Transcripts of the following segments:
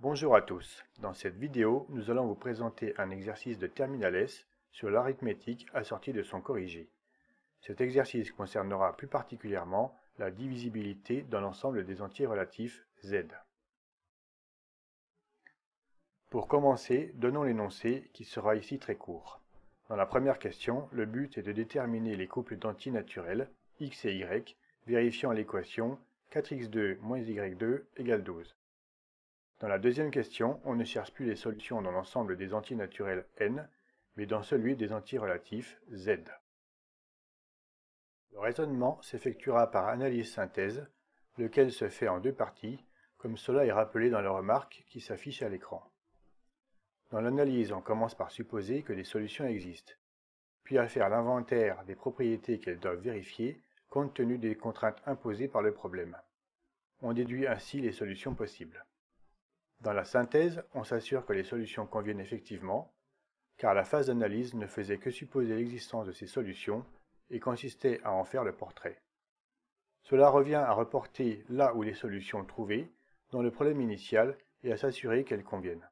Bonjour à tous. Dans cette vidéo, nous allons vous présenter un exercice de Terminal S sur l'arithmétique assorti de son corrigé. Cet exercice concernera plus particulièrement la divisibilité dans l'ensemble des entiers relatifs Z. Pour commencer, donnons l'énoncé qui sera ici très court. Dans la première question, le but est de déterminer les couples d'entiers naturels x et y, vérifiant l'équation 4x2 moins y2 égale 12. Dans la deuxième question, on ne cherche plus les solutions dans l'ensemble des entiers naturels n, mais dans celui des entiers relatifs z. Le raisonnement s'effectuera par analyse-synthèse, lequel se fait en deux parties, comme cela est rappelé dans la remarque qui s'affiche à l'écran. Dans l'analyse, on commence par supposer que des solutions existent, puis à faire l'inventaire des propriétés qu'elles doivent vérifier compte tenu des contraintes imposées par le problème. On déduit ainsi les solutions possibles. Dans la synthèse, on s'assure que les solutions conviennent effectivement, car la phase d'analyse ne faisait que supposer l'existence de ces solutions et consistait à en faire le portrait. Cela revient à reporter là où les solutions trouvées dans le problème initial et à s'assurer qu'elles conviennent.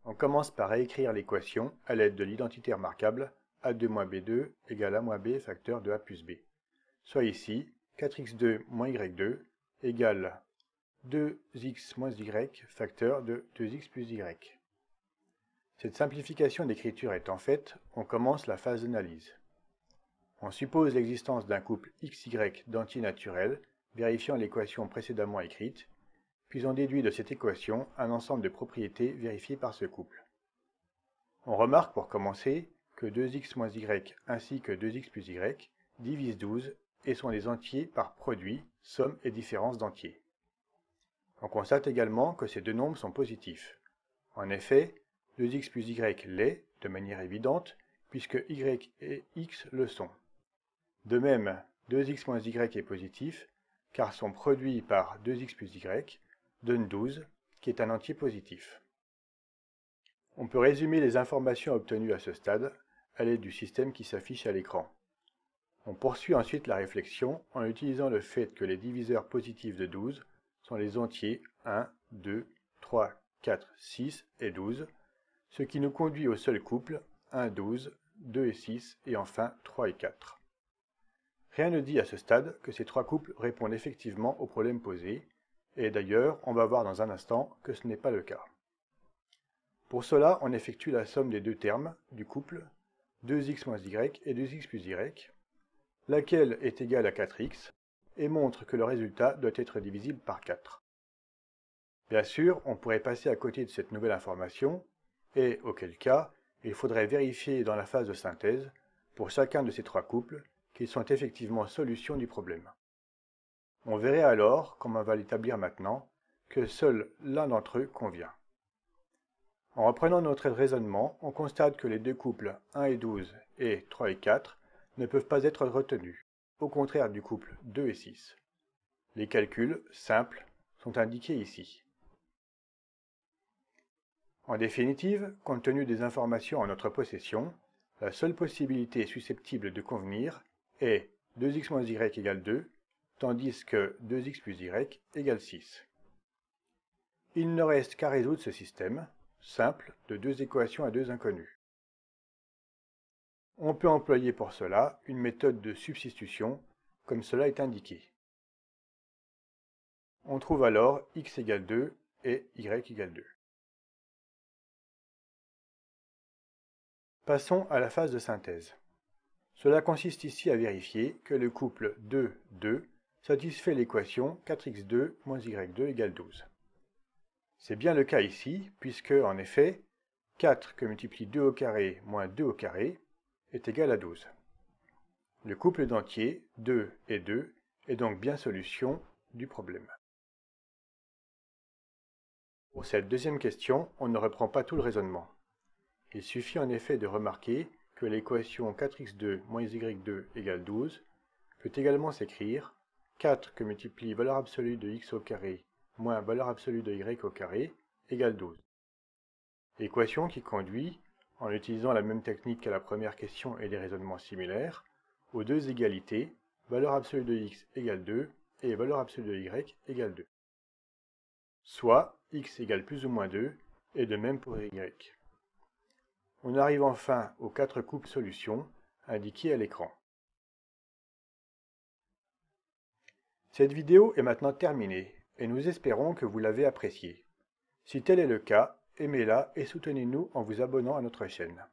On commence par réécrire l'équation à l'aide de l'identité remarquable a2-b2 égale a-b facteur de a plus b, soit ici 4x2 moins y2 égale 2x moins y facteur de 2x plus y. Cette simplification d'écriture étant faite, on commence la phase d'analyse. On suppose l'existence d'un couple xy d'entiers naturels, vérifiant l'équation précédemment écrite, puis on déduit de cette équation un ensemble de propriétés vérifiées par ce couple. On remarque pour commencer que 2x moins y ainsi que 2x plus y divisent 12 et sont des entiers par produit, somme et différence d'entiers. On constate également que ces deux nombres sont positifs. En effet, 2x plus y l'est, de manière évidente, puisque y et x le sont. De même, 2x moins y est positif, car son produit par 2x plus y donne 12, qui est un entier positif. On peut résumer les informations obtenues à ce stade à l'aide du système qui s'affiche à l'écran. On poursuit ensuite la réflexion en utilisant le fait que les diviseurs positifs de 12 sont les entiers 1, 2, 3, 4, 6 et 12, ce qui nous conduit au seul couple 1, 12, 2 et 6 et enfin 3 et 4. Rien ne dit à ce stade que ces trois couples répondent effectivement au problème posé, et d'ailleurs on va voir dans un instant que ce n'est pas le cas. Pour cela, on effectue la somme des deux termes du couple 2x moins y et 2x plus y, laquelle est égale à 4x, et montre que le résultat doit être divisible par 4. Bien sûr, on pourrait passer à côté de cette nouvelle information, et auquel cas, il faudrait vérifier dans la phase de synthèse, pour chacun de ces trois couples, qu'ils sont effectivement solutions du problème. On verrait alors, comme on va l'établir maintenant, que seul l'un d'entre eux convient. En reprenant notre raisonnement, on constate que les deux couples 1 et 12 et 3 et 4 ne peuvent pas être retenus, au contraire du couple 2 et 6. Les calculs, simples, sont indiqués ici. En définitive, compte tenu des informations en notre possession, la seule possibilité susceptible de convenir est 2x moins y égale 2, tandis que 2x plus y égale 6. Il ne reste qu'à résoudre ce système, simple, de deux équations à deux inconnus. On peut employer pour cela une méthode de substitution, comme cela est indiqué. On trouve alors x égale 2 et y égale 2. Passons à la phase de synthèse. Cela consiste ici à vérifier que le couple 2, 2 satisfait l'équation 4x2 moins y2 égale 12. C'est bien le cas ici, puisque, en effet, 4 que multiplie 2 au carré moins 2 au carré est égal à 12. Le couple d'entiers 2 et 2 est donc bien solution du problème. Pour cette deuxième question, on ne reprend pas tout le raisonnement. Il suffit en effet de remarquer que l'équation 4x2 moins y2 égale 12 peut également s'écrire 4 que multiplie valeur absolue de x au carré moins valeur absolue de y au carré égale 12. Équation qui conduit, en utilisant la même technique qu'à la première question et des raisonnements similaires, aux deux égalités, valeur absolue de x égale 2 et valeur absolue de y égale 2. Soit x égale plus ou moins 2, et de même pour y. On arrive enfin aux 4 couples solutions indiquées à l'écran. Cette vidéo est maintenant terminée, et nous espérons que vous l'avez appréciée. Si tel est le cas, aimez-la et soutenez-nous en vous abonnant à notre chaîne.